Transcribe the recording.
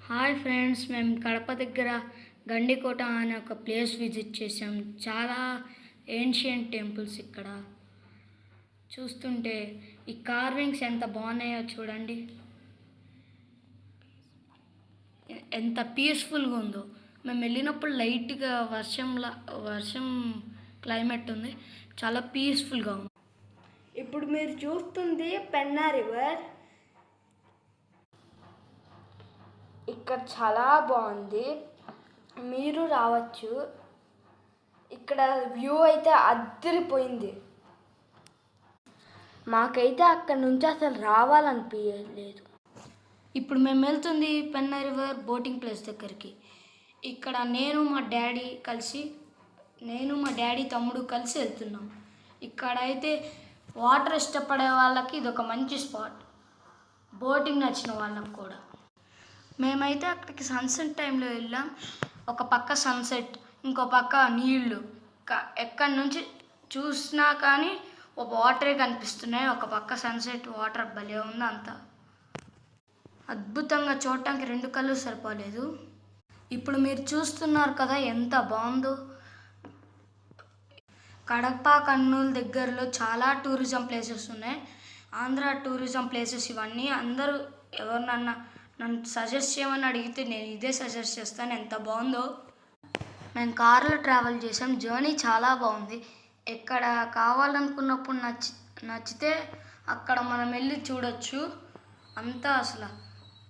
Hi friends, మేము కడప దగ్గర గండికోట అనే ఒక ప్లేస్ విజిట్ చేసాం. చాలా ఏన్షియంట్ టెంపుల్స్ ఇక్కడ చూస్తుంటే ఈ కార్వింగ్స్ ఎంత బాగున్నాయో చూడండి, ఎంత పీస్ఫుల్గా ఉందో. మేము వెళ్ళినప్పుడు లైట్గా వర్షం క్లైమేట్ ఉంది, చాలా పీస్ఫుల్గా ఉంది. ఇప్పుడు మీరు చూస్తుంది పెన్నా రివర్. ఇక్కడ చాలా బాగుంది, మీరు రావచ్చు. ఇక్కడ వ్యూ అయితే అద్దరిపోయింది. మాకైతే అక్కడ నుంచి అసలు రావాలనిపించలేదు. ఇప్పుడు మేము వెళ్తుంది పెన్నా రివర్ బోటింగ్ ప్లేస్ దగ్గరికి. ఇక్కడ నేను మా డాడీ తమ్ముడు కలిసి వెళ్తున్నాం. ఇక్కడైతే వాటర్ ఇష్టపడే వాళ్ళకి ఇది ఒక మంచి స్పాట్, బోటింగ్ నచ్చిన వాళ్ళకి కూడా. మేమైతే అక్కడికి సన్సెట్ టైంలో వెళ్ళాం. ఒక పక్క సన్సెట్, ఇంకో పక్క నీళ్ళు. ఎక్కడి నుంచి చూసినా కానీ ఒక వాటరే కనిపిస్తున్నాయి. ఒక పక్క సన్సెట్, వాటర్ భలే ఉంది. అంతా అద్భుతంగా చూడటానికి రెండు కళ్ళు సరిపోలేదు. ఇప్పుడు మీరు చూస్తున్నారు కదా ఎంత బాగుందో. కడప కర్నూలు దగ్గరలో చాలా టూరిజం ప్లేసెస్ ఉన్నాయి. ఆంధ్ర టూరిజం ప్లేసెస్ ఇవన్నీ. అందరూ ఎవరినన్నా నన్ను సజెస్ట్ చేయమని అడిగితే నేను ఇదే సజెస్ట్ చేస్తాను. ఎంత బాగుందో. మేము కార్లో ట్రావెల్ చేసాం. జర్నీ చాలా బాగుంది. ఎక్కడ కావాలనుకున్నప్పుడు నచ్చితే అక్కడ మనం వెళ్ళి చూడొచ్చు. అంతా అసలు